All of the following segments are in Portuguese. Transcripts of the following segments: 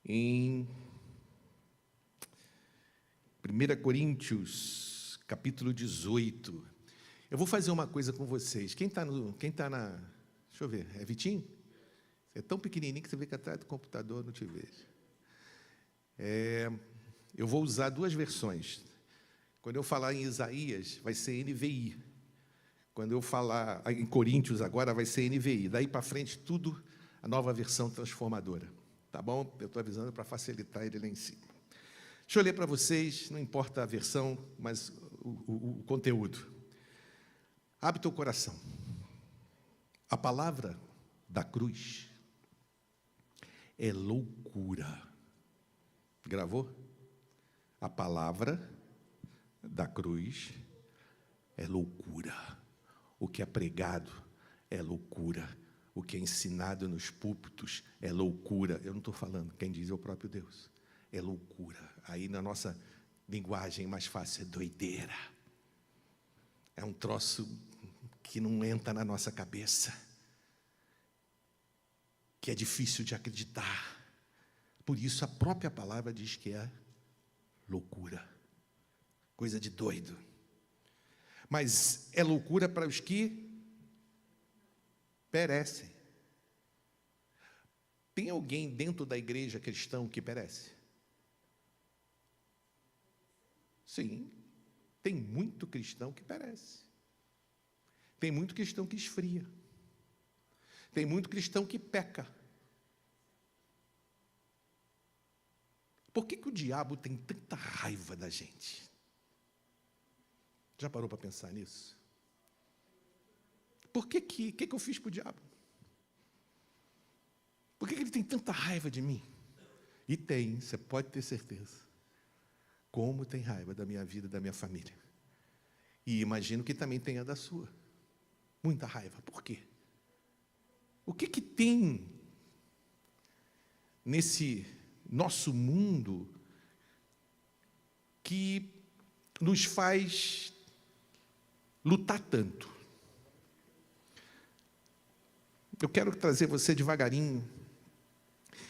em 1 Coríntios, capítulo 18. Eu vou fazer uma coisa com vocês. Quem está na... Deixa eu ver, é Vitinho? Você é tão pequenininho que você vê que atrás do computador não te vejo. Eu vou usar duas versões. Quando eu falar em Isaías, vai ser NVI. Quando eu falar em Coríntios agora, vai ser NVI. Daí para frente, tudo a nova versão transformadora. Tá bom? Eu estou avisando para facilitar ele lá em cima. Deixa eu ler para vocês, não importa a versão, mas o conteúdo. Abre teu coração. A palavra da cruz é loucura. Gravou? A palavra da cruz é loucura. O que é pregado é loucura. O que é ensinado nos púlpitos é loucura. Eu não estou falando, quem diz é o próprio Deus. É loucura. Aí, na nossa linguagem mais fácil, é doideira. É um troço que não entra na nossa cabeça, que é difícil de acreditar. Por isso, a própria palavra diz que é loucura. Coisa de doido. Mas é loucura para os que perecem. Tem alguém dentro da igreja cristã que perece? Sim, tem muito cristão que perece. Tem muito cristão que esfria. Tem muito cristão que peca. Por que o diabo tem tanta raiva da gente? Já parou para pensar nisso? Por que eu fiz para o diabo? Por que ele tem tanta raiva de mim? E tem, você pode ter certeza. Como tem raiva da minha vida, da minha família. E imagino que também tenha da sua. Muita raiva. Por quê? O que tem nesse nosso mundo que nos faz lutar tanto? Eu quero trazer você devagarinho.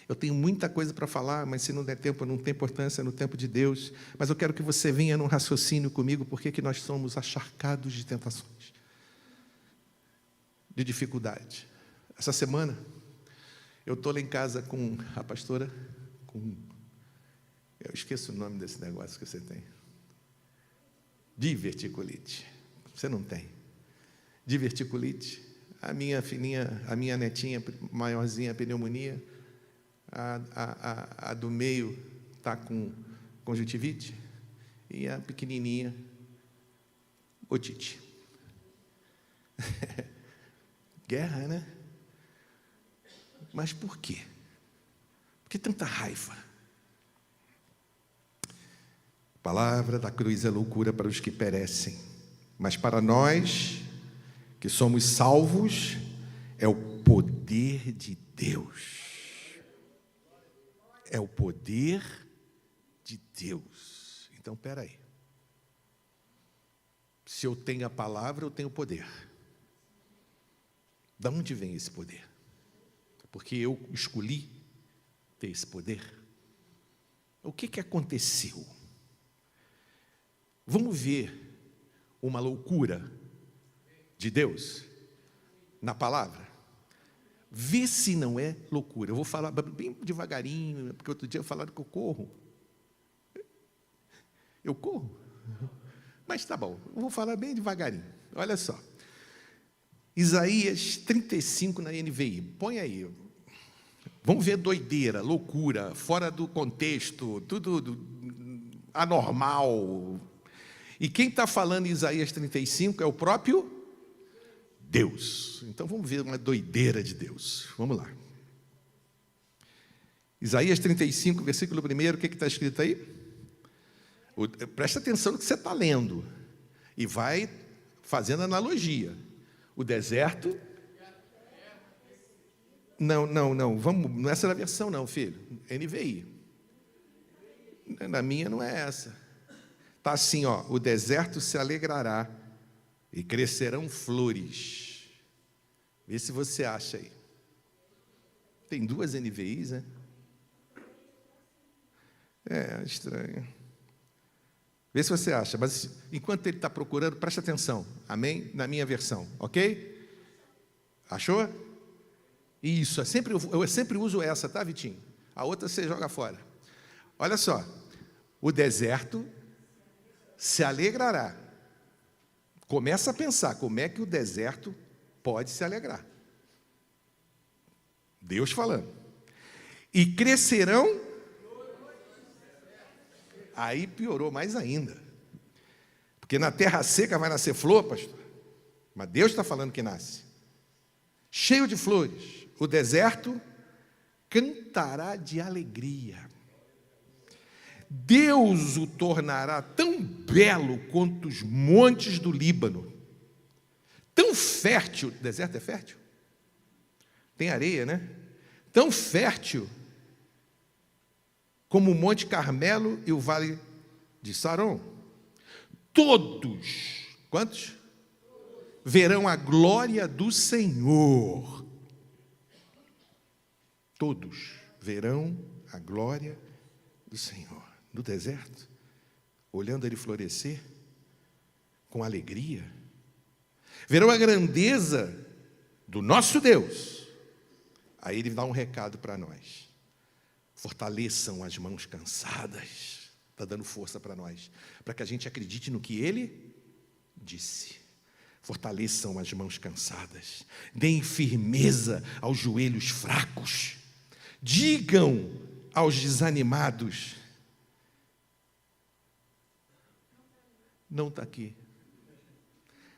Eu tenho muita coisa para falar, mas se não der tempo, não tem importância, no tempo de Deus. Mas eu quero que você venha num raciocínio comigo, porque que nós somos acharcados de tentações, de dificuldade. Essa semana, eu estou lá em casa com a pastora, eu esqueço o nome desse negócio que você tem. Diverticulite. Você não tem. Diverticulite. A minha filhinha, a minha netinha maiorzinha, pneumonia. A do meio está com conjuntivite. E a pequenininha, otite. Guerra, né? Mas por quê? Por que tanta raiva? A palavra da cruz é loucura para os que perecem, mas para nós, que somos salvos, é o poder de Deus. É o poder de Deus. Então, espera aí. Se eu tenho a palavra, eu tenho poder. De onde vem esse poder? Porque eu escolhi ter esse poder. O que aconteceu? Vamos ver uma loucura de Deus na palavra? Vê se não é loucura. Eu vou falar bem devagarinho, porque outro dia eu falaram que eu corro. Eu corro? Mas tá bom, eu vou falar bem devagarinho. Olha só. Isaías 35 na NVI. Põe aí. Vamos ver doideira, loucura, fora do contexto, tudo anormal. E quem está falando em Isaías 35 é o próprio Deus. Então vamos ver uma doideira de Deus. Vamos lá. Isaías 35, versículo 1, o que está escrito aí? Presta atenção no que você está lendo. E vai fazendo analogia. O deserto... Não. Não é essa versão não, filho. NVI. Na minha não é essa. Está assim, ó. O deserto se alegrará e crescerão flores. Vê se você acha aí. Tem duas NVIs, né? É estranho. Vê se você acha, mas enquanto ele está procurando, preste atenção. Amém? Na minha versão, ok? Achou? Isso, eu sempre uso essa, tá, Vitinho? A outra você joga fora. Olha só. O deserto se alegrará. Começa a pensar, como é que o deserto pode se alegrar? Deus falando. E crescerão. Aí piorou mais ainda. Porque na terra seca vai nascer flor, pastor. Mas Deus está falando que nasce. Cheio de flores. O deserto cantará de alegria. Deus o tornará tão belo quanto os montes do Líbano. Tão fértil. O deserto é fértil? Tem areia, né? Tão fértil como o Monte Carmelo e o Vale de Saron. Todos, quantos? Verão a glória do Senhor. Todos verão a glória do Senhor. No deserto, olhando ele florescer, com alegria. Verão a grandeza do nosso Deus. Aí ele dá um recado para nós. Fortaleçam as mãos cansadas. Está dando força para nós, para que a gente acredite no que ele disse. Fortaleçam as mãos cansadas. Deem firmeza aos joelhos fracos. Digam aos desanimados. Não está aqui.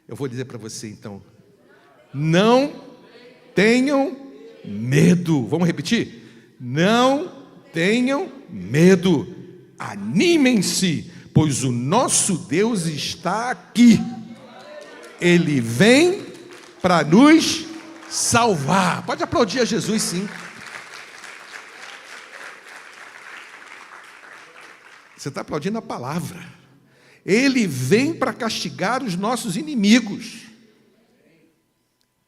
Eu vou dizer para você então. Não tenham medo. Vamos repetir? Não tenham medo, animem-se, pois o nosso Deus está aqui. Ele vem para nos salvar. Pode aplaudir a Jesus, sim. Você está aplaudindo a palavra. Ele vem para castigar os nossos inimigos.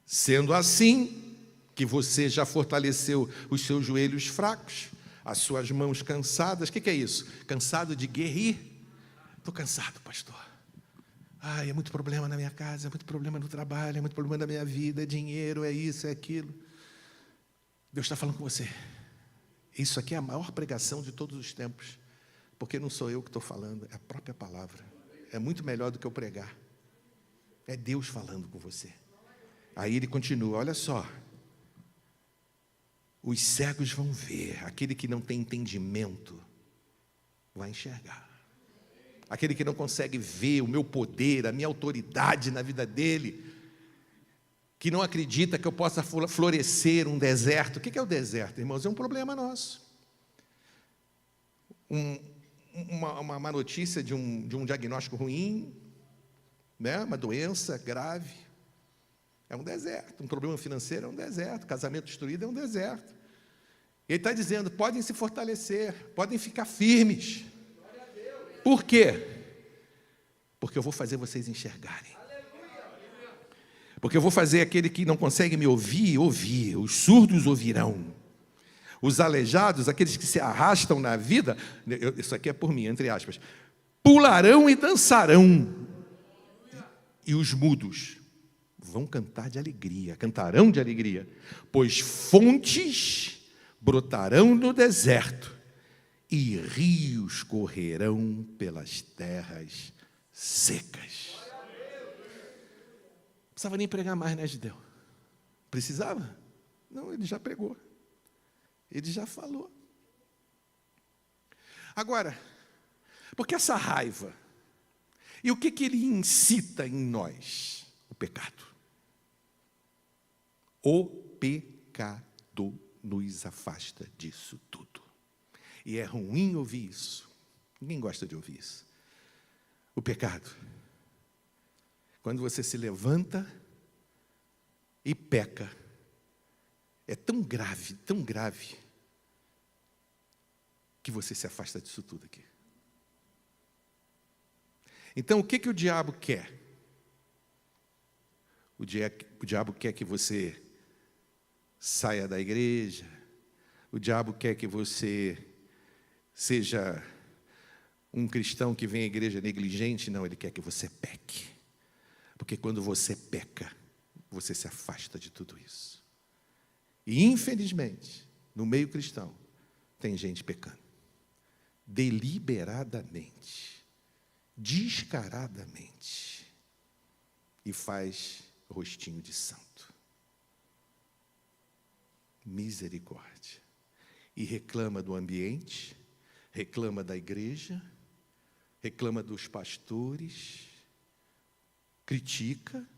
Sendo assim, que você já fortaleceu os seus joelhos fracos, as suas mãos cansadas. O que é isso? Cansado de guerrear? Estou cansado, pastor. Ai, é muito problema na minha casa, é muito problema no trabalho, é muito problema na minha vida, é dinheiro, é isso, é aquilo. Deus está falando com você. Isso aqui é a maior pregação de todos os tempos, porque não sou eu que estou falando, é a própria palavra. É muito melhor do que eu pregar. É Deus falando com você. Aí ele continua, olha só. Os cegos vão ver, aquele que não tem entendimento vai enxergar. Aquele que não consegue ver o meu poder, a minha autoridade na vida dele, que não acredita que eu possa florescer um deserto. O que é o deserto, irmãos? É um problema nosso. Uma notícia de um diagnóstico ruim, né? Uma doença grave. É um deserto. Um problema financeiro é um deserto. Casamento destruído é um deserto. Ele está dizendo, podem se fortalecer, podem ficar firmes. Por quê? Porque eu vou fazer vocês enxergarem. Porque eu vou fazer aquele que não consegue me ouvir, ouvir. Os surdos ouvirão. Os aleijados, aqueles que se arrastam na vida, isso aqui é por mim, entre aspas, pularão e dançarão. E os mudos vão cantar de alegria, cantarão de alegria, pois fontes brotarão no deserto e rios correrão pelas terras secas. Não precisava nem pregar mais, né, Gideão? Precisava? Não, ele já pregou. Ele já falou. Agora, porque essa raiva, e o que ele incita em nós? O pecado. O pecado nos afasta disso tudo. E é ruim ouvir isso. Ninguém gosta de ouvir isso. O pecado. Quando você se levanta e peca, é tão grave, que você se afasta disso tudo aqui. Então, o que o diabo quer? O diabo quer que você saia da igreja. O diabo quer que você seja Um cristão que vem à igreja negligente, não, ele quer que você peque. Porque quando você peca, você se afasta de tudo isso. E, infelizmente, no meio cristão, tem gente pecando. Deliberadamente, descaradamente, e faz rostinho de santo. Misericórdia. E reclama do ambiente, reclama da igreja, reclama dos pastores, critica,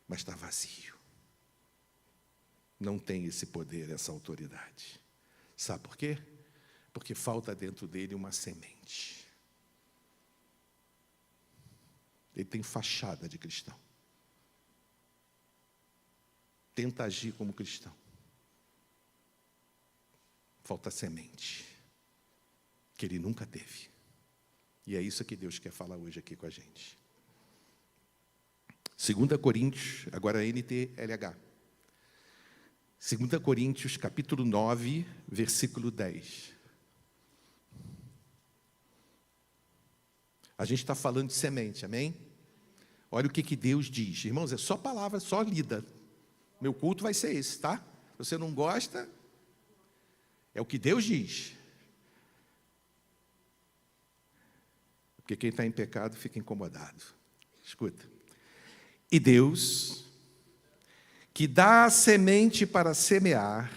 mas está vazio. Não tem esse poder, essa autoridade. Sabe por quê? Porque falta dentro dele uma semente. Ele tem fachada de cristão. Tenta agir como cristão. Falta semente, que ele nunca teve. E é isso que Deus quer falar hoje aqui com a gente. 2 Coríntios, agora NTLH. 2 Coríntios, capítulo 9, versículo 10. A gente está falando de semente, amém? Olha o que Deus diz. Irmãos, é só palavra, só lida. Meu culto vai ser esse, tá? Se você não gosta, é o que Deus diz. Porque quem está em pecado fica incomodado. Escuta. E Deus, que dá a semente para semear,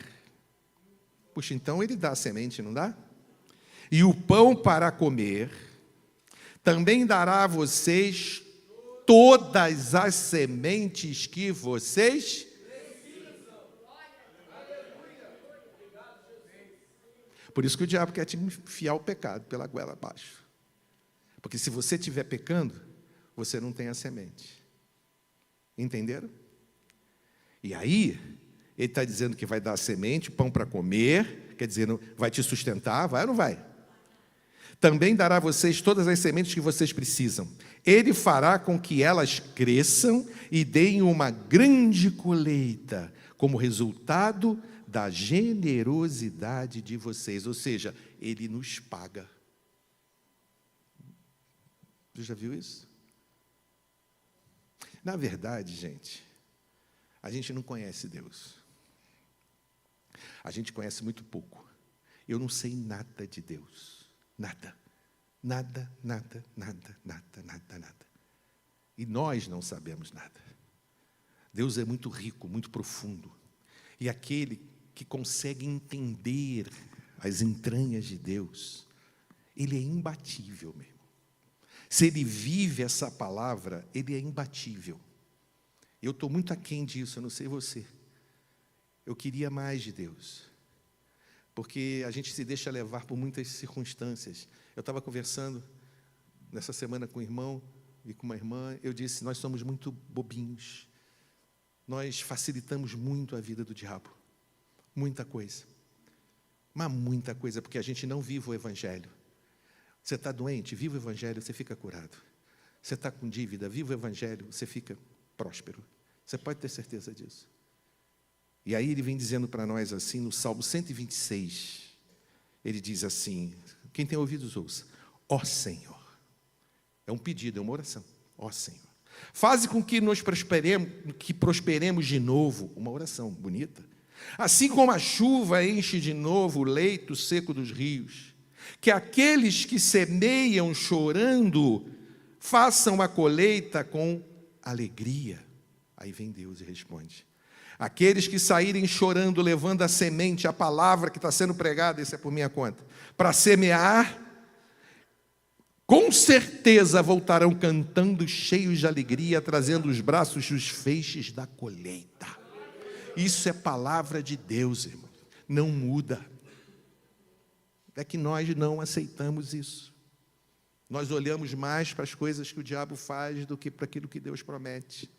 puxa, então Ele dá a semente, não dá? E o pão para comer, também dará a vocês todas as sementes que vocês precisam. Por isso que o diabo quer te enfiar o pecado pela goela abaixo. Porque se você estiver pecando, você não tem a semente. Entenderam? E aí, ele está dizendo que vai dar a semente, pão para comer, quer dizer, vai te sustentar, vai ou não vai? Também dará a vocês todas as sementes que vocês precisam. Ele fará com que elas cresçam e deem uma grande colheita, como resultado da generosidade de vocês. Ou seja, Ele nos paga. Você já viu isso? Na verdade, gente, a gente não conhece Deus. A gente conhece muito pouco. Eu não sei nada de Deus. Nada. Nada, nada, nada, nada, nada, nada. E nós não sabemos nada. Deus é muito rico, muito profundo. E aquele que consegue entender as entranhas de Deus, ele é imbatível, meu irmão. Se ele vive essa palavra, ele é imbatível. Eu estou muito aquém disso, eu não sei você. Eu queria mais de Deus. Porque a gente se deixa levar por muitas circunstâncias. Eu estava conversando nessa semana com um irmão e com uma irmã. Eu disse, nós somos muito bobinhos. Nós facilitamos muito a vida do diabo. Muita coisa. Mas muita coisa, porque a gente não vive o Evangelho. Você está doente, viva o Evangelho, você fica curado. Você está com dívida, viva o Evangelho, você fica próspero. Você pode ter certeza disso. E aí ele vem dizendo para nós assim, no Salmo 126, ele diz assim, quem tem ouvidos ouça, ó Senhor, é um pedido, é uma oração, ó Senhor, faze com que nós prosperemos de novo, uma oração bonita, assim como a chuva enche de novo o leito seco dos rios, que aqueles que semeiam chorando façam a colheita com alegria. Aí vem Deus e responde, aqueles que saírem chorando, levando a semente, a palavra que está sendo pregada, isso é por minha conta, para semear, com certeza voltarão cantando, cheios de alegria, trazendo os braços os feixes da colheita. Isso é palavra de Deus, irmão. Não muda. É que nós não aceitamos isso. Nós olhamos mais para as coisas que o diabo faz do que para aquilo que Deus promete.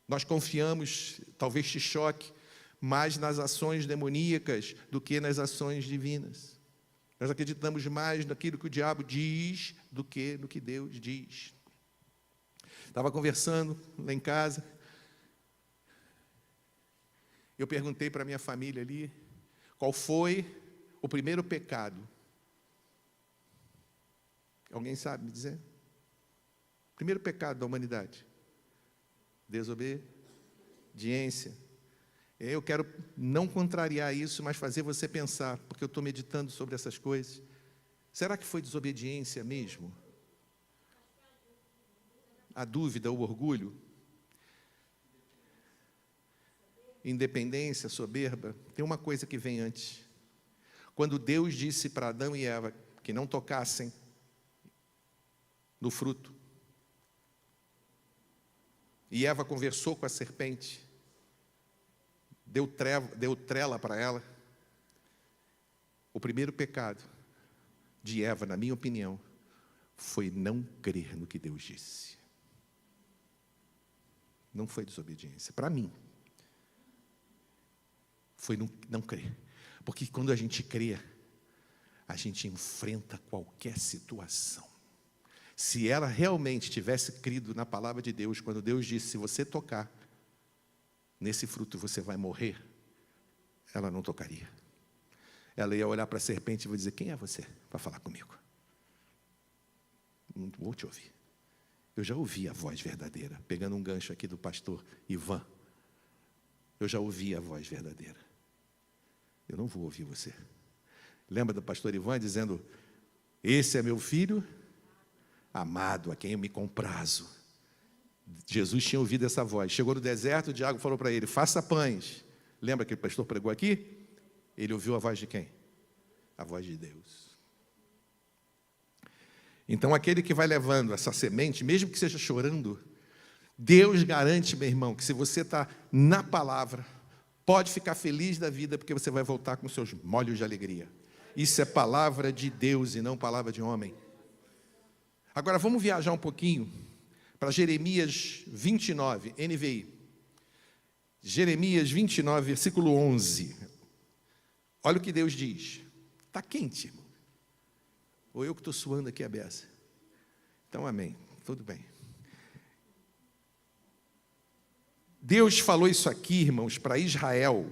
Nós confiamos, talvez te choque, mais nas ações demoníacas do que nas ações divinas. Nós acreditamos mais naquilo que o diabo diz do que no que Deus diz. Estava conversando lá em casa. Eu perguntei para a minha família ali qual foi o primeiro pecado Alguém sabe me dizer? Primeiro pecado da humanidade: desobediência. Eu quero não contrariar isso, mas fazer você pensar, porque eu estou meditando sobre essas coisas. Será que foi desobediência mesmo? A dúvida, o orgulho? Independência, soberba? Tem uma coisa que vem antes. Quando Deus disse para Adão e Eva que não tocassem no fruto, e Eva conversou com a serpente, deu trela para ela, o primeiro pecado de Eva, na minha opinião, foi não crer no que Deus disse. Não foi desobediência. Para mim, foi não crer. Porque quando a gente crê, a gente enfrenta qualquer situação. Se ela realmente tivesse crido na palavra de Deus, quando Deus disse, se você tocar nesse fruto você vai morrer, ela não tocaria. Ela ia olhar para a serpente e vai dizer, quem é você para falar comigo? Não vou te ouvir. Eu já ouvi a voz verdadeira, pegando um gancho aqui do pastor Ivan. Eu já ouvi a voz verdadeira. Eu não vou ouvir você. Lembra do pastor Ivan dizendo, esse é meu filho amado, a quem eu me comprazo. Jesus tinha ouvido essa voz. Chegou no deserto, o diabo falou para ele, faça pães. Lembra que o pastor pregou aqui? Ele ouviu a voz de quem? A voz de Deus. Então, aquele que vai levando essa semente, mesmo que seja chorando, Deus garante, meu irmão, que se você está na palavra, pode ficar feliz da vida, porque você vai voltar com seus molhos de alegria. Isso é palavra de Deus e não palavra de homem. Agora, vamos viajar um pouquinho para Jeremias 29, NVI. Jeremias 29, versículo 11. Olha o que Deus diz. Está quente, irmão. Ou eu que estou suando aqui a beça? Então, amém. Tudo bem. Deus falou isso aqui, irmãos, para Israel,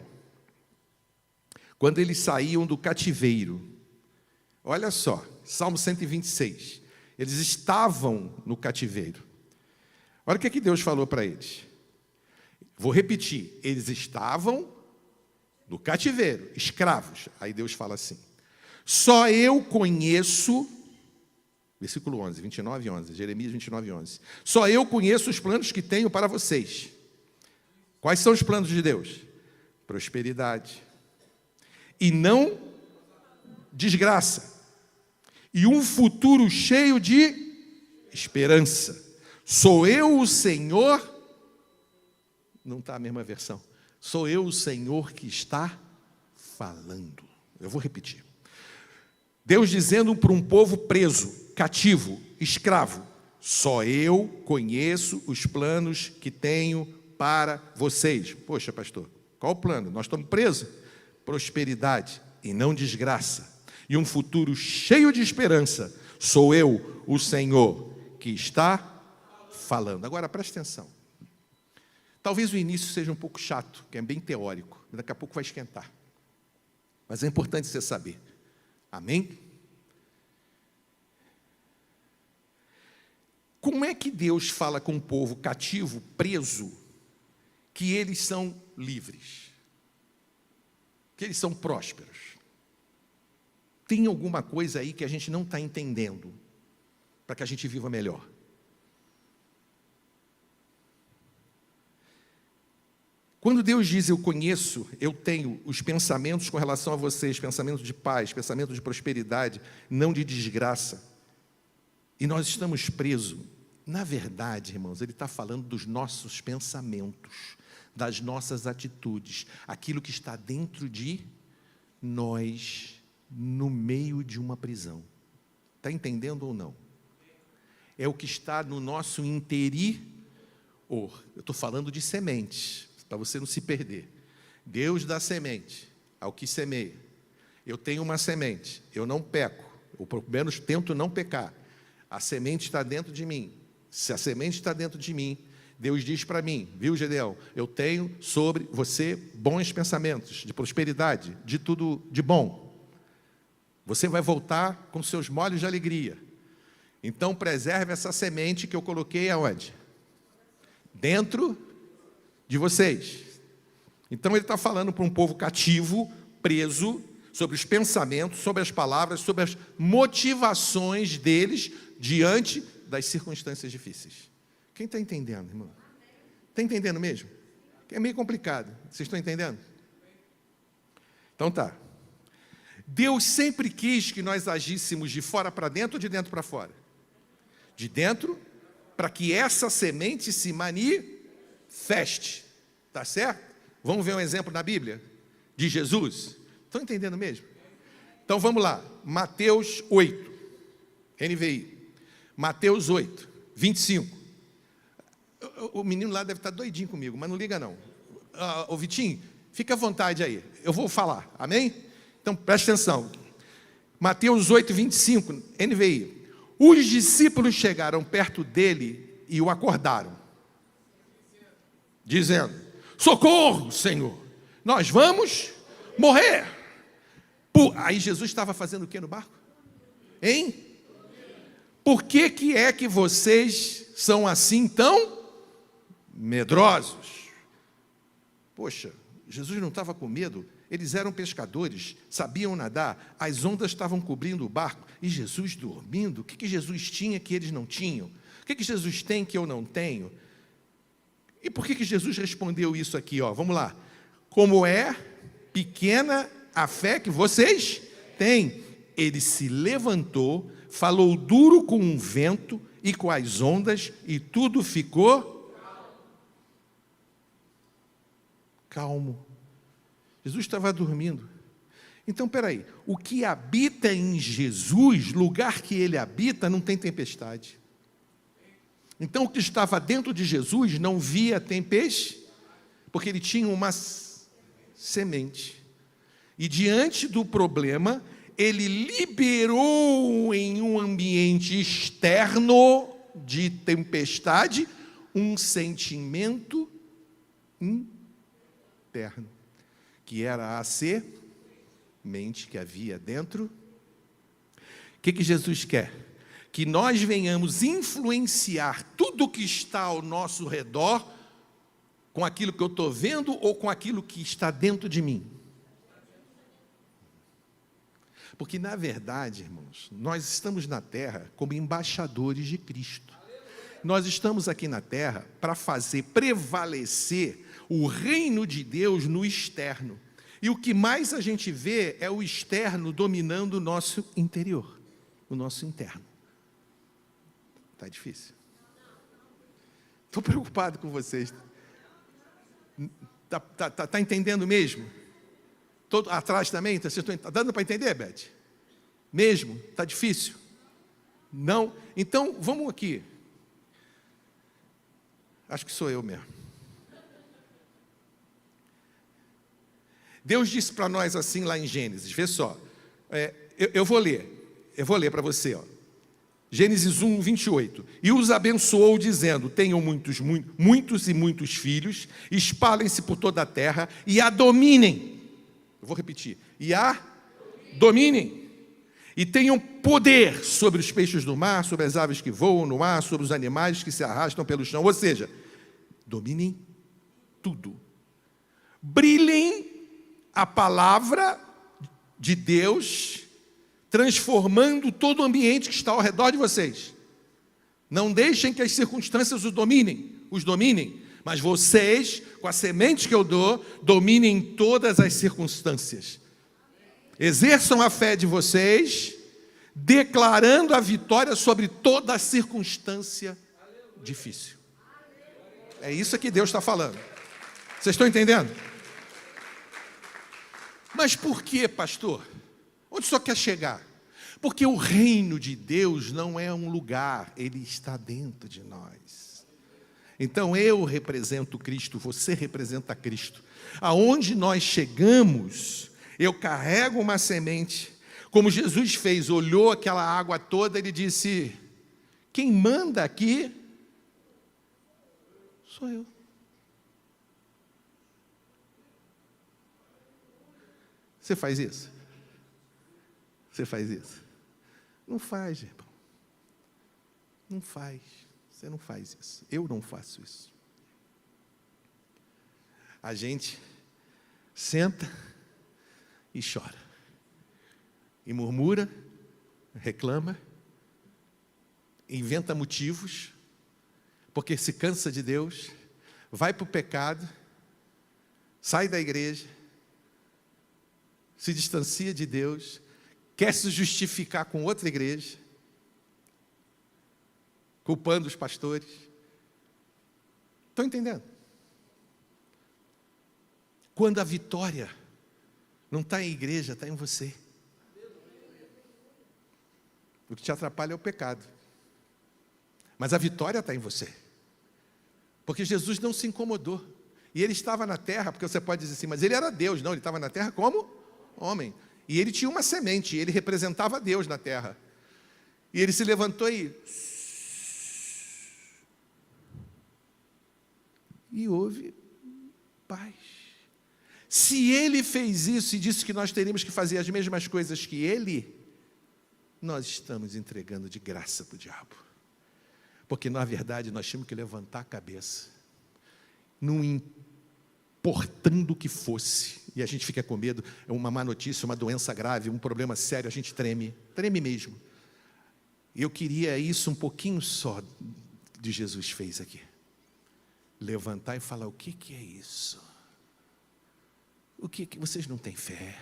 quando eles saíam do cativeiro. Olha só, Salmo 126. Eles estavam no cativeiro. Olha o que Deus falou para eles. Vou repetir. Eles estavam no cativeiro, escravos. Aí Deus fala assim. Só eu conheço, versículo 11, 29 e 11, Jeremias 29 e 11. Só eu conheço os planos que tenho para vocês. Quais são os planos de Deus? Prosperidade. E não desgraça. E um futuro cheio de esperança. Sou eu o Senhor, não está a mesma versão, sou eu o Senhor que está falando. Eu vou repetir. Deus dizendo para um povo preso, cativo, escravo, só eu conheço os planos que tenho para vocês. Poxa, pastor, qual o plano? Nós estamos presos. Prosperidade e não desgraça. E um futuro cheio de esperança. Sou eu, o Senhor, que está falando. Agora, preste atenção. Talvez o início seja um pouco chato, que é bem teórico. Daqui a pouco vai esquentar. Mas é importante você saber. Amém? Como é que Deus fala com o povo cativo, preso, que eles são livres? Que eles são prósperos? Tem alguma coisa aí que a gente não está entendendo, para que a gente viva melhor. Quando Deus diz, eu conheço, eu tenho os pensamentos com relação a vocês, pensamento de paz, pensamento de prosperidade, não de desgraça, e nós estamos presos, na verdade, irmãos, Ele está falando dos nossos pensamentos, das nossas atitudes, aquilo que está dentro de nós, no meio de uma prisão. Está entendendo ou não? É o que está no nosso interior. Eu estou falando de sementes, para você não se perder. Deus dá semente ao que semeia. Eu tenho uma semente, eu não peco, ou pelo menos tento não pecar. A semente está dentro de mim. Se a semente está dentro de mim, Deus diz para mim, viu, Gedeão? Eu tenho sobre você bons pensamentos, de prosperidade, de tudo de bom. Você vai voltar com seus molhos de alegria. Então, preserve essa semente que eu coloquei aonde? Dentro de vocês. Então, ele está falando para um povo cativo, preso, sobre os pensamentos, sobre as palavras, sobre as motivações deles diante das circunstâncias difíceis. Quem está entendendo, irmão? Está entendendo mesmo? É meio complicado. Vocês estão entendendo? Então tá. Deus sempre quis que nós agíssemos de fora para dentro ou de dentro para fora? De dentro, para que essa semente se manifeste. Tá certo? Vamos ver um exemplo na Bíblia? De Jesus? Estão entendendo mesmo? Então vamos lá. Mateus 8. NVI. Mateus 8, 25. O menino lá deve estar doidinho comigo, mas não liga não. Ô Vitinho, fica à vontade aí. Eu vou falar. Amém? Então preste atenção. Mateus 8, 25. NVI. Os discípulos chegaram perto dele e o acordaram, dizendo: socorro, Senhor, nós vamos morrer. Aí Jesus estava fazendo o que no barco? Hein? Por que é que vocês são assim tão medrosos? Poxa, Jesus não estava com medo. Eles eram pescadores, sabiam nadar, as ondas estavam cobrindo o barco, e Jesus dormindo. O que Jesus tinha que eles não tinham? O que Jesus tem que eu não tenho? E por que Jesus respondeu isso aqui? Vamos lá. Como é pequena a fé que vocês têm. Ele se levantou, falou duro com o vento e com as ondas, e tudo ficou calmo. Jesus estava dormindo. Então, peraí, o que habita em Jesus, lugar que ele habita, não tem tempestade. Então, o que estava dentro de Jesus não via tempestade, porque ele tinha uma semente. E diante do problema, ele liberou em um ambiente externo de tempestade um sentimento interno, que era a semente que havia dentro. O que Jesus quer? Que nós venhamos influenciar tudo que está ao nosso redor com aquilo que eu estou vendo ou com aquilo que está dentro de mim. Porque, na verdade, irmãos, nós estamos na terra como embaixadores de Cristo. Nós estamos aqui na terra para fazer prevalecer o reino de Deus no externo. E o que mais a gente vê é o externo dominando o nosso interior, o nosso interno. Está difícil. Estou preocupado com vocês. Tá entendendo mesmo? Todo atrás também? Tá dando para entender, Beth? Mesmo? Está difícil? Não? Então, vamos aqui. Acho que sou eu mesmo. Deus disse para nós assim lá em Gênesis, vê só. Eu vou ler para você. Gênesis 1, 28. E os abençoou, dizendo: tenham muitos e muitos filhos, espalhem-se por toda a terra e a dominem. Eu vou repetir. E a dominem. E tenham poder sobre os peixes do mar, sobre as aves que voam no ar, sobre os animais que se arrastam pelo chão. Ou seja, dominem tudo. Brilhem a palavra de Deus, transformando todo o ambiente que está ao redor de vocês. Não deixem que as circunstâncias os dominem, mas vocês, com a semente que eu dou, dominem todas as circunstâncias. Exerçam a fé de vocês, declarando a vitória sobre toda a circunstância difícil. É isso que Deus está falando. Vocês estão entendendo? Mas por que, pastor? Onde o senhor quer chegar? Porque o reino de Deus não é um lugar, ele está dentro de nós. Então eu represento Cristo, você representa Cristo. Aonde nós chegamos, eu carrego uma semente. Como Jesus fez, olhou aquela água toda, ele disse: quem manda aqui sou eu. Você faz isso? Você faz isso? Não faz, irmão. Não faz. Você não faz isso. Eu não faço isso. A gente senta e chora. E murmura, reclama, inventa motivos, porque se cansa de Deus, vai para o pecado, sai da igreja, se distancia de Deus, quer se justificar com outra igreja, culpando os pastores. Estão entendendo? Quando a vitória não está em igreja, está em você. O que te atrapalha é o pecado. Mas a vitória está em você. Porque Jesus não se incomodou. E ele estava na terra, porque você pode dizer assim, mas ele era Deus. Não, ele estava na terra como homem. E ele tinha uma semente, ele representava Deus na terra. E ele se levantou e houve paz. Se ele fez isso e disse que nós teríamos que fazer as mesmas coisas que ele, nós estamos entregando de graça para o diabo. Porque, na verdade, nós tínhamos que levantar a cabeça, não importando o que fosse. E a gente fica com medo, é uma má notícia, uma doença grave, um problema sério, a gente treme mesmo. E eu queria isso um pouquinho só de Jesus fez aqui. Levantar e falar, o que é isso? O que vocês não têm fé?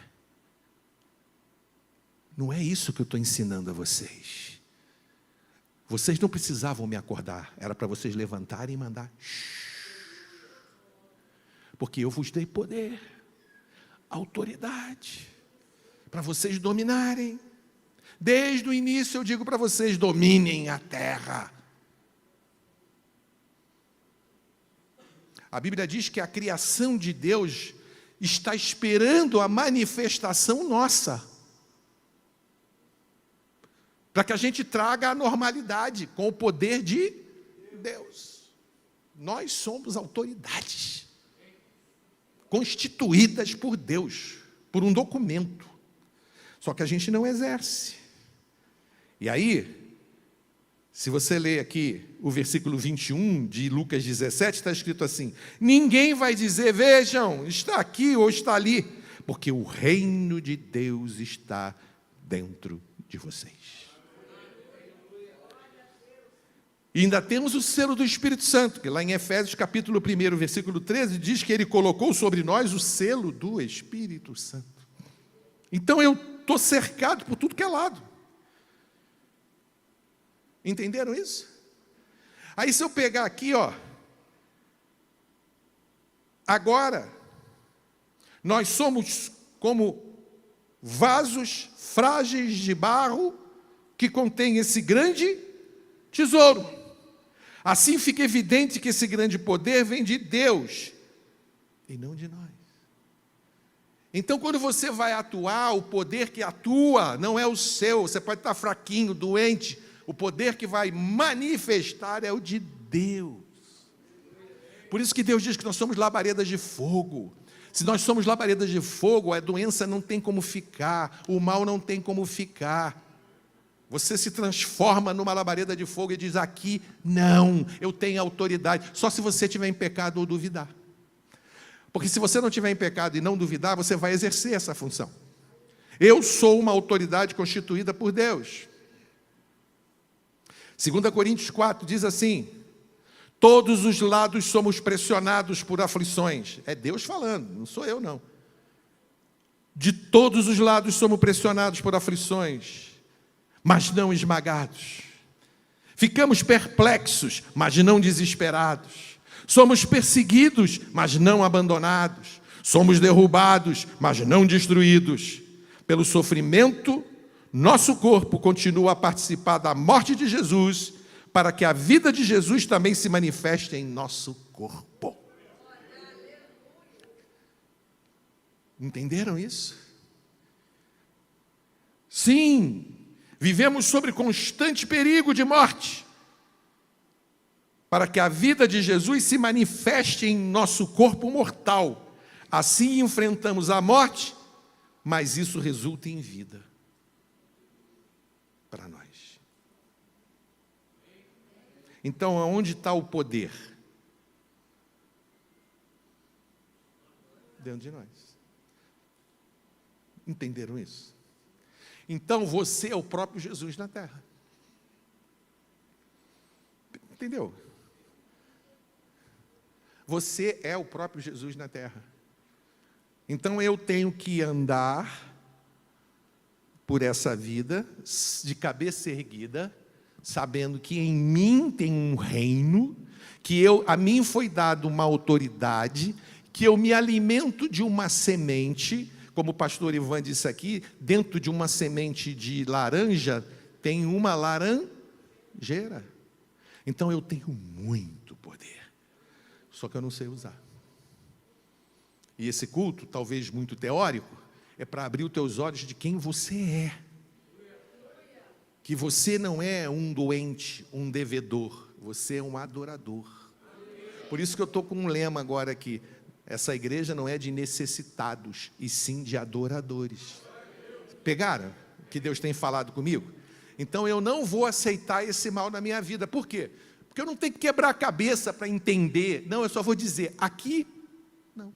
Não é isso que eu estou ensinando a vocês. Vocês não precisavam me acordar, era para vocês levantarem e mandar. Porque eu vos dei poder, autoridade, para vocês dominarem. Desde o início eu digo para vocês, dominem a terra. A Bíblia diz que a criação de Deus está esperando a manifestação nossa, para que a gente traga a normalidade com o poder de Deus. Nós somos autoridades constituídas por Deus, por um documento, só que a gente não exerce. E aí, se você ler aqui o versículo 21 de Lucas 17, está escrito assim, ninguém vai dizer, vejam, está aqui ou está ali, porque o reino de Deus está dentro de vocês. E ainda temos o selo do Espírito Santo, que lá em Efésios capítulo 1, versículo 13, diz que ele colocou sobre nós o selo do Espírito Santo. Então eu estou cercado por tudo que é lado. Entenderam isso? Aí se eu pegar aqui, ó, agora, nós somos como vasos frágeis de barro que contém esse grande tesouro. Assim fica evidente que esse grande poder vem de Deus e não de nós. Então, quando você vai atuar, o poder que atua não é o seu. Você pode estar fraquinho, doente. O poder que vai manifestar é o de Deus. Por isso que Deus diz que nós somos labaredas de fogo. Se nós somos labaredas de fogo, a doença não tem como ficar, o mal não tem como ficar. Você se transforma numa labareda de fogo e diz, aqui não, eu tenho autoridade. Só se você estiver em pecado ou duvidar. Porque se você não estiver em pecado e não duvidar, você vai exercer essa função. Eu sou uma autoridade constituída por Deus. 2 Coríntios 4 diz assim, todos os lados somos pressionados por aflições. É Deus falando, não sou eu não. De todos os lados somos pressionados por aflições, mas não esmagados. Ficamos perplexos, mas não desesperados. Somos perseguidos, mas não abandonados. Somos derrubados, mas não destruídos. Pelo sofrimento, nosso corpo continua a participar da morte de Jesus, para que a vida de Jesus também se manifeste em nosso corpo. Entenderam isso? Sim, vivemos sob constante perigo de morte, para que a vida de Jesus se manifeste em nosso corpo mortal. Assim enfrentamos a morte, mas isso resulta em vida para nós. Então, aonde está o poder? Dentro de nós. Entenderam isso? Então, você é o próprio Jesus na terra. Entendeu? Você é o próprio Jesus na terra. Então, eu tenho que andar por essa vida, de cabeça erguida, sabendo que em mim tem um reino, que a mim foi dado uma autoridade, que eu me alimento de uma semente, como o pastor Ivan disse aqui, dentro de uma semente de laranja, tem uma laranjeira. Então eu tenho muito poder, só que eu não sei usar. E esse culto, talvez muito teórico, é para abrir os teus olhos de quem você é. Que você não é um doente, um devedor, você é um adorador. Por isso que eu estou com um lema agora aqui, essa igreja não é de necessitados, e sim de adoradores. Pegaram o que Deus tem falado comigo? Então eu não vou aceitar esse mal na minha vida. Por quê? Porque eu não tenho que quebrar a cabeça para entender. Não, eu só vou dizer, aqui, não.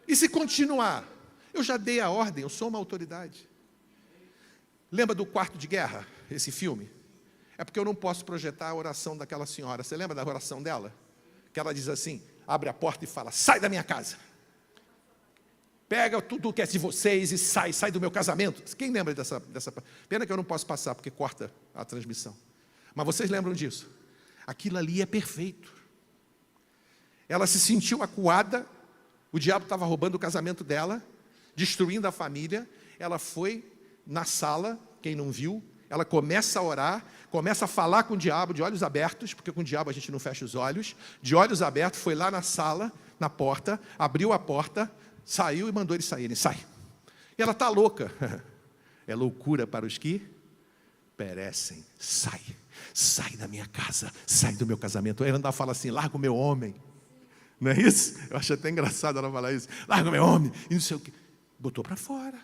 E se continuar? Eu já dei a ordem, eu sou uma autoridade. Lembra do Quarto de Guerra, esse filme? É porque eu não posso projetar a oração daquela senhora. Você lembra da oração dela? Que ela diz assim, abre a porta e fala, sai da minha casa. Pega tudo que é de vocês e sai do meu casamento. Quem lembra dessa? Pena que eu não posso passar, porque corta a transmissão. Mas vocês lembram disso? Aquilo ali é perfeito. Ela se sentiu acuada, o diabo estava roubando o casamento dela, destruindo a família. Ela foi na sala, quem não viu, ela começa a orar, começa a falar com o diabo de olhos abertos, porque com o diabo a gente não fecha os olhos, de olhos abertos, foi lá na sala, na porta, abriu a porta, saiu e mandou eles saírem, sai. E ela está louca, é loucura para os que perecem, sai da minha casa, sai do meu casamento. Ela ainda fala assim, larga o meu homem, não é isso? Eu acho até engraçado ela falar isso, larga o meu homem, e não sei o que, botou para fora,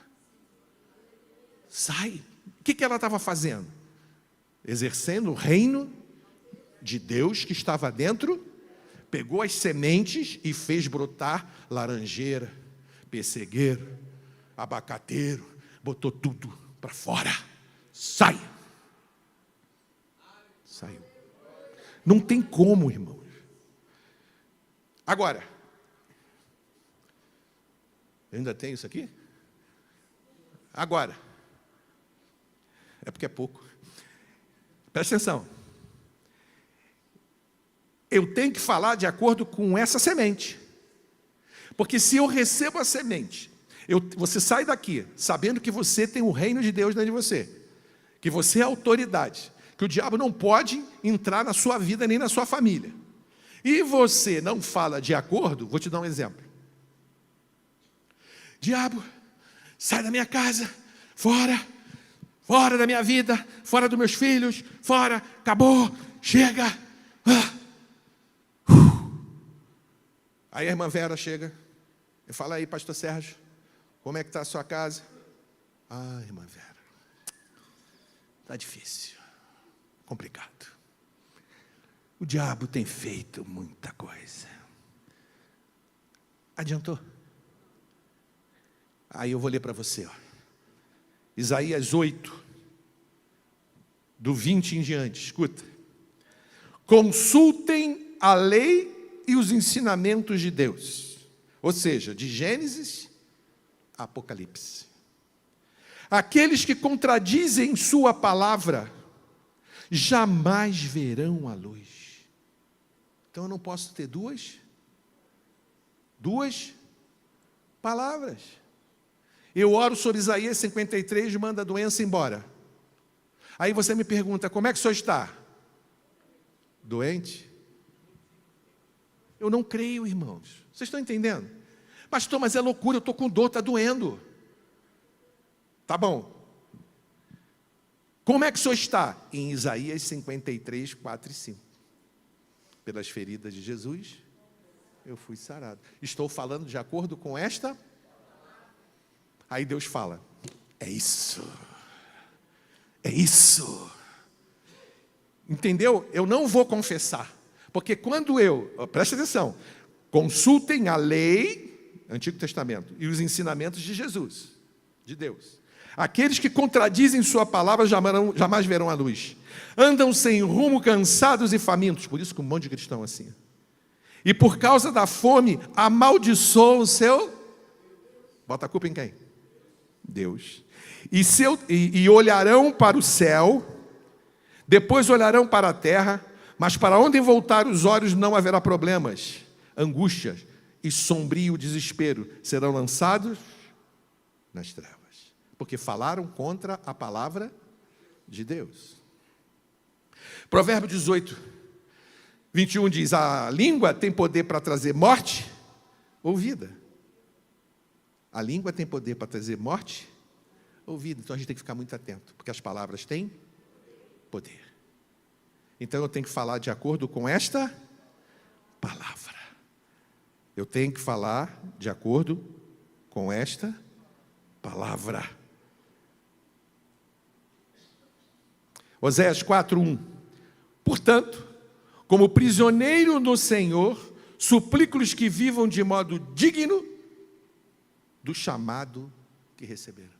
sai. O que ela estava fazendo? Exercendo o reino de Deus que estava dentro, pegou as sementes e fez brotar laranjeira, pessegueiro, abacateiro, botou tudo para fora. Sai! Saiu. Não tem como, irmãos. Agora, eu ainda tenho isso aqui? Agora, é porque é pouco. Presta atenção. Eu tenho que falar de acordo com essa semente. Porque se eu recebo a semente, você sai daqui sabendo que você tem o reino de Deus dentro de você, que você é autoridade, que o diabo não pode entrar na sua vida nem na sua família. E você não fala de acordo, vou te dar um exemplo. Diabo, sai da minha casa, fora da minha vida, fora dos meus filhos, fora, acabou, chega. Aí a irmã Vera chega e fala, aí, pastor Sérgio, como é que está a sua casa? Ah, irmã Vera, está difícil, complicado. O diabo tem feito muita coisa. Adiantou? Aí eu vou ler para você, ó. Isaías 8, do 20 em diante, escuta. Consultem a lei e os ensinamentos de Deus, ou seja, de Gênesis a Apocalipse. Aqueles que contradizem sua palavra, jamais verão a luz. Então eu não posso ter duas palavras. Eu oro sobre Isaías 53, manda a doença embora. Aí você me pergunta, como é que o senhor está? Doente? Eu não creio, irmãos. Vocês estão entendendo? Pastor, mas é loucura, eu estou com dor, está doendo. Tá bom. Como é que o senhor está? Em Isaías 53, 4 e 5. Pelas feridas de Jesus, eu fui sarado. Estou falando de acordo com esta. Aí Deus fala, é isso. Entendeu? Eu não vou confessar. Porque quando presta atenção, consultem a lei, Antigo Testamento, e os ensinamentos de Jesus, de Deus. Aqueles que contradizem sua palavra jamais verão a luz. Andam sem rumo, cansados e famintos. Por isso que um monte de cristão assim. E por causa da fome, amaldiçoam o seu... Bota a culpa em quem? Deus. E olharão para o céu, depois olharão para a terra, mas para onde voltar os olhos não haverá problemas. Angústias e sombrio desespero serão lançados nas trevas. Porque falaram contra a palavra de Deus. Provérbio 18, 21 diz: a língua tem poder para trazer morte ou vida. A língua tem poder para trazer morte ou vida. Então a gente tem que ficar muito atento, porque as palavras têm poder. Então eu tenho que falar de acordo com esta palavra. Eu tenho que falar de acordo com esta palavra. Oséias 4:1. Portanto, como prisioneiro no Senhor, suplico-lhes que vivam de modo digno do chamado que receberam.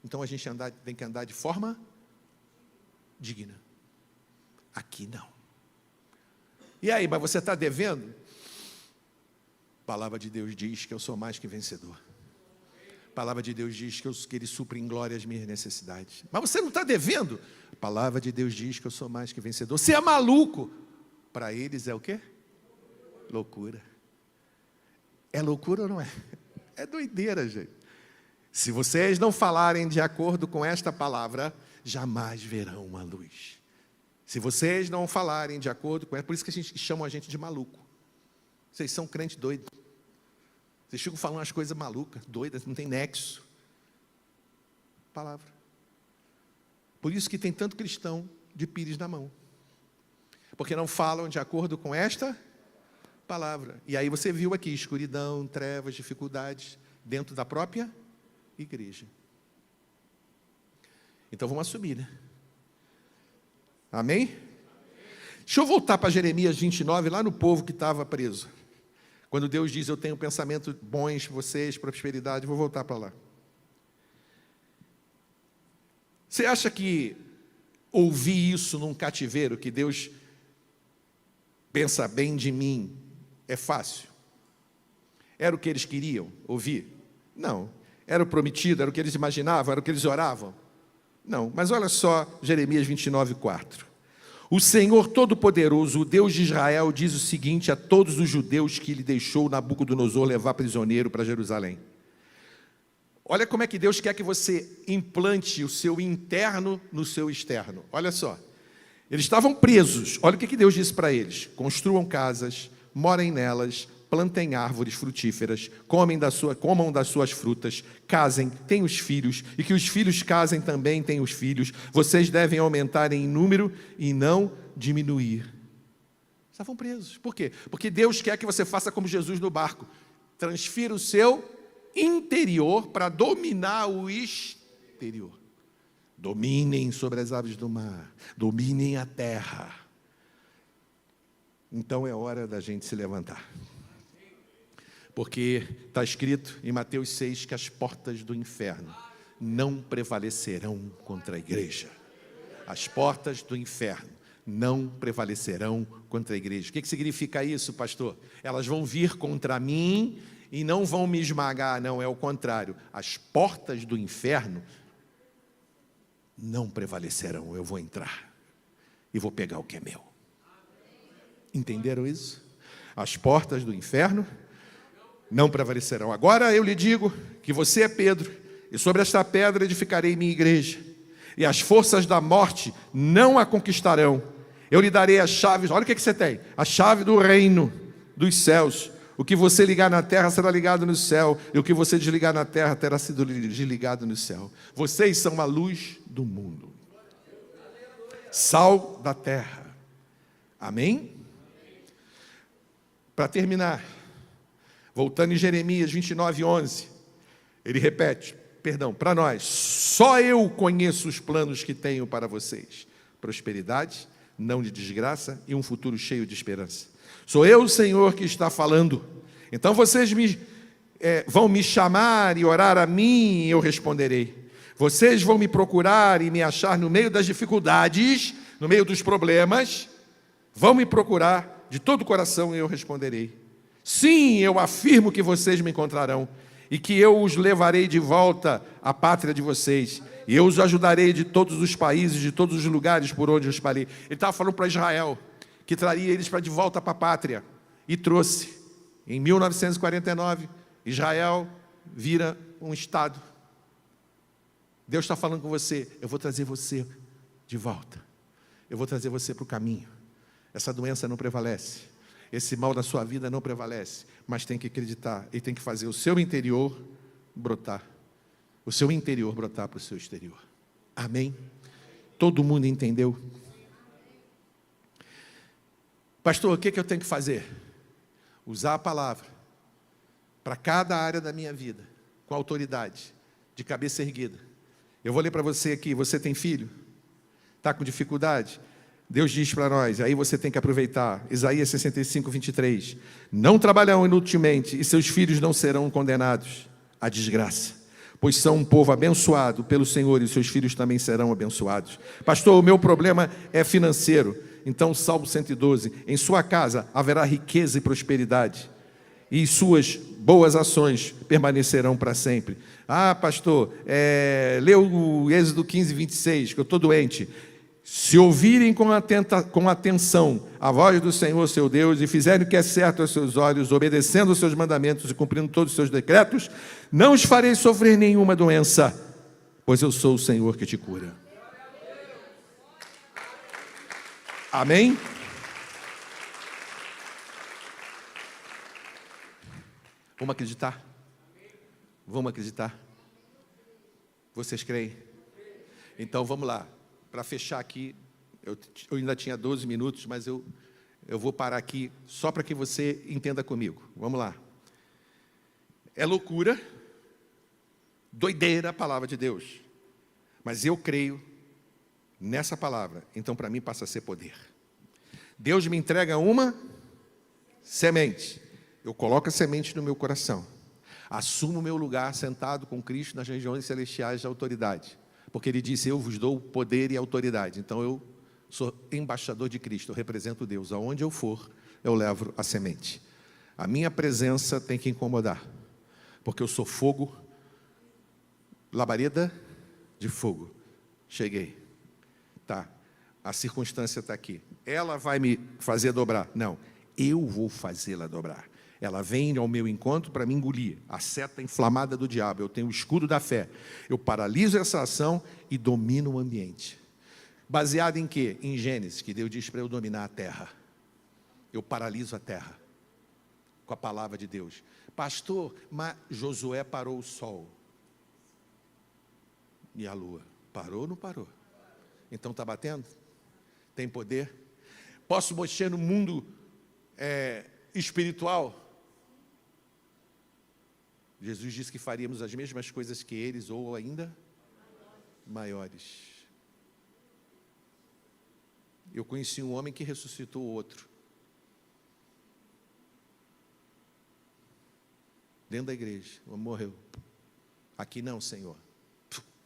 Então a gente tem que andar de forma digna. Aqui não. E aí, mas você está devendo? A palavra de Deus diz que eu sou mais que vencedor. A palavra de Deus diz que Ele supre em glória as minhas necessidades. Mas você não está devendo? A palavra de Deus diz que eu sou mais que vencedor. Você é maluco. Para eles é o quê? Loucura. É loucura ou não é? É doideira, gente. Se vocês não falarem de acordo com esta palavra, jamais verão uma luz. Se vocês não falarem de acordo com ela, por isso que a gente chama a gente de maluco. Vocês são crente doido. Vocês ficam falando umas coisas malucas, doidas, não tem nexo. Palavra. Por isso que tem tanto cristão de pires na mão. Porque não falam de acordo com esta palavra. E aí você viu aqui, escuridão, trevas, dificuldades, dentro da própria igreja. Então vamos assumir, né? Amém? Deixa eu voltar para Jeremias 29, lá no povo que estava preso. Quando Deus diz, eu tenho pensamentos bons para vocês, prosperidade, vou voltar para lá. Você acha que ouvir isso num cativeiro, que Deus pensa bem de mim, é fácil? Era o que eles queriam ouvir? Não. Era o prometido, era o que eles imaginavam, era o que eles oravam? Não. Mas olha só Jeremias 29, 4. O Senhor Todo-Poderoso, o Deus de Israel, diz o seguinte a todos os judeus que ele deixou Nabucodonosor levar prisioneiro para Jerusalém. Olha como é que Deus quer que você implante o seu interno no seu externo. Olha só. Eles estavam presos. Olha o que Deus disse para eles. Construam casas, morem nelas, plantem árvores frutíferas, comam das suas frutas, casem, tenham os filhos, e que os filhos casem também, tenham os filhos. Vocês devem aumentar em número e não diminuir. Estavam presos. Por quê? Porque Deus quer que você faça como Jesus no barco. Transfira o seu interior para dominar o exterior. Dominem sobre as aves do mar, dominem a terra. Então é hora da gente se levantar. Porque está escrito em Mateus 6 que as portas do inferno não prevalecerão contra a igreja. As portas do inferno não prevalecerão contra a igreja. O que significa isso, pastor? Elas vão vir contra mim e não vão me esmagar, não, é o contrário. As portas do inferno não prevalecerão, eu vou entrar e vou pegar o que é meu. Entenderam isso? As portas do inferno não prevalecerão. Agora eu lhe digo que você é Pedro, e sobre esta pedra edificarei minha igreja, e as forças da morte não a conquistarão. Eu lhe darei as chaves, olha o que você tem, a chave do reino dos céus. O que você ligar na terra será ligado no céu, e o que você desligar na terra terá sido desligado no céu. Vocês são a luz do mundo, sal da terra. Amém? Para terminar, voltando em Jeremias 29, 11, ele repete, para nós, só eu conheço os planos que tenho para vocês, prosperidade, não de desgraça, e um futuro cheio de esperança. Sou eu, o Senhor, que está falando. Então vocês vão me chamar e orar a mim, e eu responderei. Vocês vão me procurar e me achar no meio das dificuldades, no meio dos problemas. Vão me procurar de todo o coração e eu responderei. Sim, eu afirmo que vocês me encontrarão e que eu os levarei de volta à pátria de vocês. E eu os ajudarei de todos os países, de todos os lugares por onde eu espalhei. Ele estava falando para Israel que traria eles de volta para a pátria. E trouxe. Em 1949, Israel vira um estado. Deus está falando com você, eu vou trazer você de volta. Eu vou trazer você para o caminho. Essa doença não prevalece. Esse mal da sua vida não prevalece. Mas tem que acreditar e tem que fazer o seu interior brotar. O seu interior brotar para o seu exterior. Amém? Todo mundo entendeu? Pastor, o que eu tenho que fazer? Usar a palavra para cada área da minha vida, com autoridade, de cabeça erguida. Eu vou ler para você aqui, você tem filho? Está com dificuldade? Deus diz para nós, aí você tem que aproveitar, Isaías 65, 23. Não trabalharão inutilmente e seus filhos não serão condenados à desgraça, pois são um povo abençoado pelo Senhor e seus filhos também serão abençoados. Pastor, o meu problema é financeiro. Então, Salmo 112, em sua casa haverá riqueza e prosperidade, e suas boas ações permanecerão para sempre. Ah, pastor, lê o Êxodo 15, 26, que eu estou doente. Se ouvirem com atenção a voz do Senhor, seu Deus, e fizerem o que é certo aos seus olhos, obedecendo os seus mandamentos e cumprindo todos os seus decretos, não os farei sofrer nenhuma doença, pois eu sou o Senhor que te cura. Amém? Vamos acreditar? Vamos acreditar? Vocês creem? Então vamos lá. Para fechar aqui, eu ainda tinha 12 minutos, mas eu vou parar aqui só para que você entenda comigo. Vamos lá. É loucura, doideira a palavra de Deus. Mas eu creio nessa palavra, então para mim passa a ser poder. Deus me entrega uma semente. Eu coloco a semente no meu coração. Assumo o meu lugar sentado com Cristo nas regiões celestiais de autoridade. Porque Ele disse, eu vos dou poder e autoridade. Então eu sou embaixador de Cristo, eu represento Deus. Aonde eu for, eu levo a semente. A minha presença tem que incomodar. Porque eu sou fogo, labareda de fogo. Cheguei. Tá. A circunstância está aqui. Ela vai me fazer dobrar? Não. Eu vou fazê-la dobrar. Ela vem ao meu encontro para me engolir. A seta inflamada do diabo. Eu tenho o escudo da fé. Eu paraliso essa ação e domino o ambiente. Baseado em quê? Em Gênesis, que Deus diz para eu dominar a terra. Eu paraliso a terra com a palavra de Deus. Pastor, mas Josué parou o sol. E a lua? Parou ou não parou? Então está batendo? Tem poder? Posso mexer no mundo espiritual? Jesus disse que faríamos as mesmas coisas que eles, ou ainda maiores. Eu conheci um homem que ressuscitou outro. Dentro da igreja, o homem morreu. Aqui não, Senhor.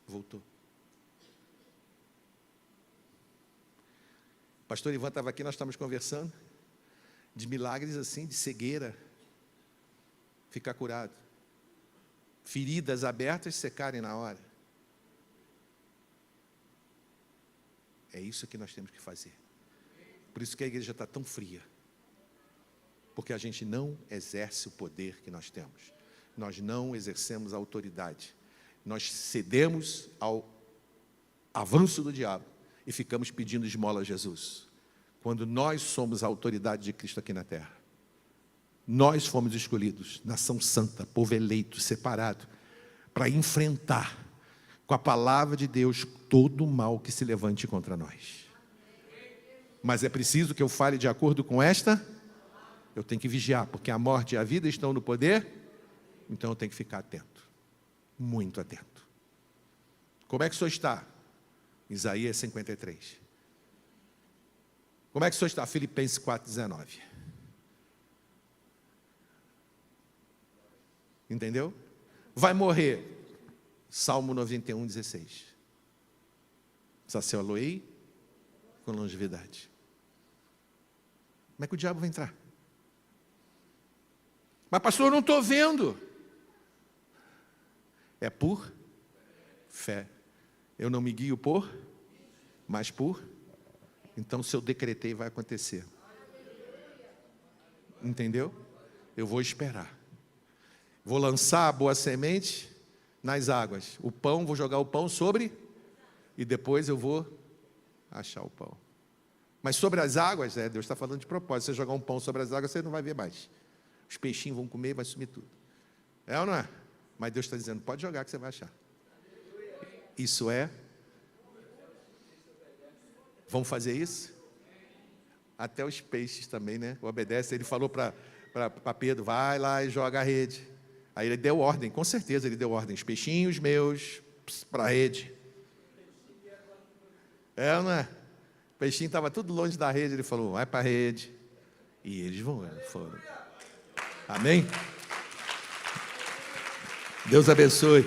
Voltou. Pastor Ivan estava aqui, nós estávamos conversando de milagres assim, de cegueira, ficar curado. Feridas abertas secarem na hora. É isso que nós temos que fazer. Por isso que a igreja está tão fria. Porque a gente não exerce o poder que nós temos. Nós não exercemos a autoridade. Nós cedemos ao avanço do diabo e ficamos pedindo esmola a Jesus. Quando nós somos a autoridade de Cristo aqui na terra. Nós fomos escolhidos, nação santa, povo eleito, separado, para enfrentar com a palavra de Deus todo o mal que se levante contra nós. Mas é preciso que eu fale de acordo com esta, eu tenho que vigiar, porque a morte e a vida estão no poder, então eu tenho que ficar atento, muito atento. Como é que o senhor está? Isaías 53. Como é que o senhor está? Filipenses 4,19. Entendeu? Vai morrer. Salmo 91,16. Saciá-lo-ei com longevidade. Como é que o diabo vai entrar? Mas pastor, eu não estou vendo. É por fé. Eu não me guio por, mas por. Então, se eu decretei, vai acontecer. Entendeu? Eu vou esperar. Vou lançar a boa semente nas águas. O pão, vou jogar o pão sobre, e depois eu vou achar o pão. Mas sobre as águas, Deus está falando de propósito. Se você jogar um pão sobre as águas, você não vai ver mais. Os peixinhos vão comer e vai sumir tudo. É ou não é? Mas Deus está dizendo, pode jogar que você vai achar. Isso é. Vamos fazer isso? Até os peixes também, né? Obedece. Ele falou para Pedro, vai lá e joga a rede. Aí ele deu ordem, com certeza ele deu ordem. Os peixinhos meus, para a rede. É ou não é? O peixinho estava tudo longe da rede, ele falou, vai para a rede. E eles foram. Amém? Deus abençoe.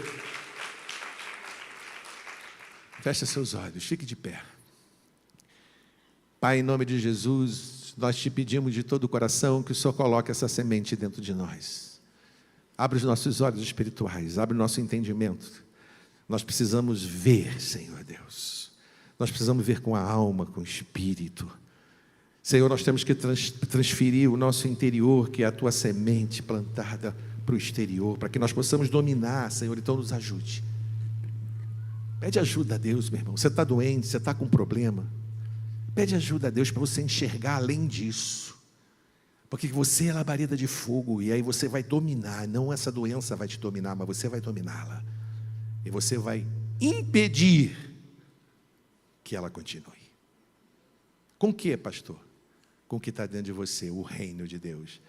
Feche seus olhos, fique de pé. Pai, em nome de Jesus, nós te pedimos de todo o coração que o Senhor coloque essa semente dentro de nós. Abre os nossos olhos espirituais, abre o nosso entendimento. Nós precisamos ver, Senhor Deus. Nós precisamos ver com a alma, com o espírito. Senhor, nós temos que transferir o nosso interior, que é a tua semente plantada, para o exterior, para que nós possamos dominar, Senhor, então nos ajude. Pede ajuda a Deus, meu irmão. Você está doente, você está com um problema. Pede ajuda a Deus para você enxergar além disso. Porque você é labareda de fogo, e aí você vai dominar. Não essa doença vai te dominar, mas você vai dominá-la. E você vai impedir que ela continue. Com o que, pastor? Com o que está dentro de você, o reino de Deus.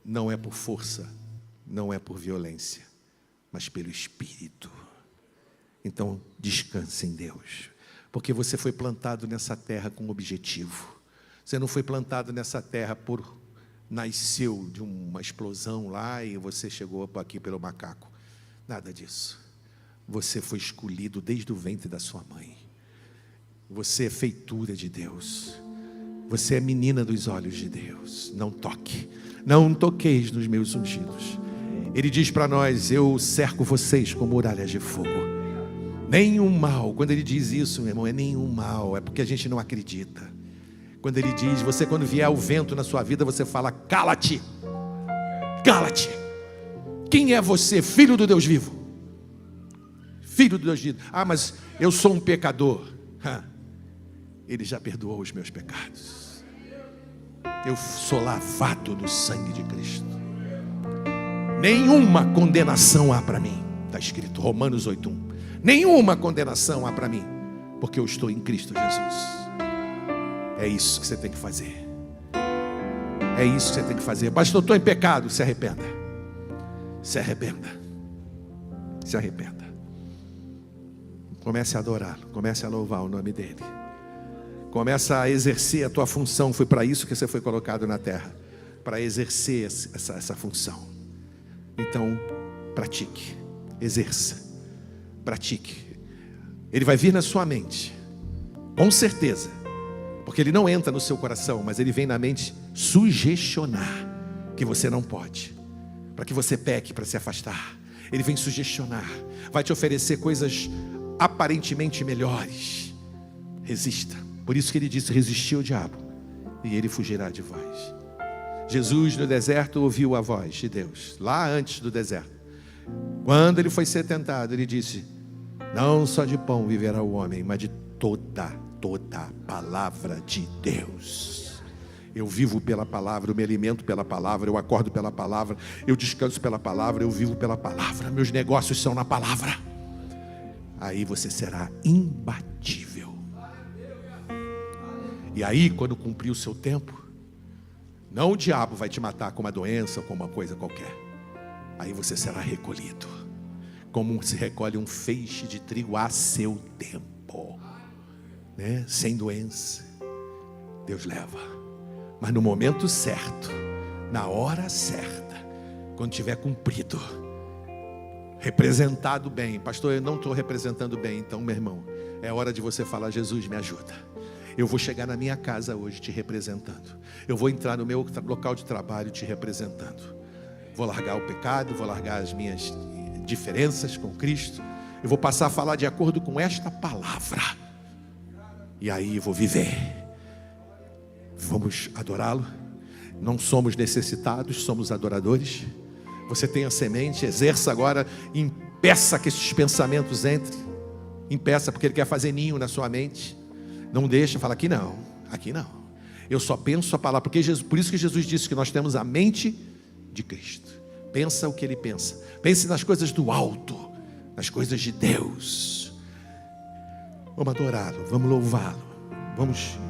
Não é por força, não é por violência, mas pelo Espírito. Então, descanse em Deus. Porque você foi plantado nessa terra com um objetivo. Você não foi plantado nessa terra nasceu de uma explosão lá e você chegou aqui pelo macaco. Nada disso. Você foi escolhido desde o ventre da sua mãe. Você é feitura de Deus. Você é menina dos olhos de Deus. Não toque. Não toqueis nos meus ungidos. Ele diz para nós, eu cerco vocês com muralhas de fogo. Nenhum mal, quando ele diz isso, meu irmão, é nenhum mal, é porque a gente não acredita. Quando ele diz, você quando vier o vento na sua vida, você fala, cala-te, cala-te. Quem é você? Filho do Deus vivo. Filho do Deus vivo. Ah, mas eu sou um pecador. Ele já perdoou os meus pecados. Eu sou lavado no sangue de Cristo. Nenhuma condenação há para mim. Está escrito, Romanos 8:1. Nenhuma condenação há para mim, porque eu estou em Cristo Jesus. É isso que você tem que fazer. É isso que você tem que fazer. Pastor, eu estou em pecado. Se arrependa. Se arrependa. Se arrependa. Comece a adorá-lo. Comece a louvar o nome dele. Comece a exercer a tua função. Foi para isso que você foi colocado na terra. Para exercer essa função. Então, pratique. Exerça. Pratique. Ele vai vir na sua mente, com certeza, porque ele não entra no seu coração, mas ele vem na mente sugestionar que você não pode, para que você peque, para se afastar. Ele vem sugestionar, vai te oferecer coisas aparentemente melhores. Resista. Por isso que ele disse, resistir ao diabo e ele fugirá de vós. Jesus no deserto ouviu a voz de Deus, lá antes do deserto. Quando ele foi ser tentado, ele disse, não só de pão viverá o homem, mas de toda a palavra de Deus. Eu vivo pela palavra, eu me alimento pela palavra, eu acordo pela palavra, eu descanso pela palavra, eu vivo pela palavra, meus negócios são na palavra. Aí você será imbatível. E aí, quando cumprir o seu tempo, não o diabo vai te matar com uma doença ou com uma coisa qualquer. Aí você será recolhido, como se recolhe um feixe de trigo a seu tempo, né? Sem doença. Deus leva. Mas no momento certo, na hora certa, quando tiver cumprido, representado bem. Pastor, eu não estou representando bem. Então, meu irmão, é hora de você falar: Jesus, me ajuda. Eu vou chegar na minha casa hoje te representando. Eu vou entrar no meu local de trabalho te representando. Vou largar o pecado, vou largar as minhas diferenças com Cristo. Eu vou passar a falar de acordo com esta palavra. E aí eu vou viver. Vamos adorá-lo. Não somos necessitados, somos adoradores. Você tem a semente, exerça agora, impeça que esses pensamentos entrem. Impeça, porque Ele quer fazer ninho na sua mente. Não deixa, fala: aqui não, aqui não. Eu só penso a palavra, porque por isso que Jesus disse que nós temos a mente de Cristo. Pensa o que Ele pensa. Pense nas coisas do alto, nas coisas de Deus. Vamos adorá-lo, vamos louvá-lo, vamos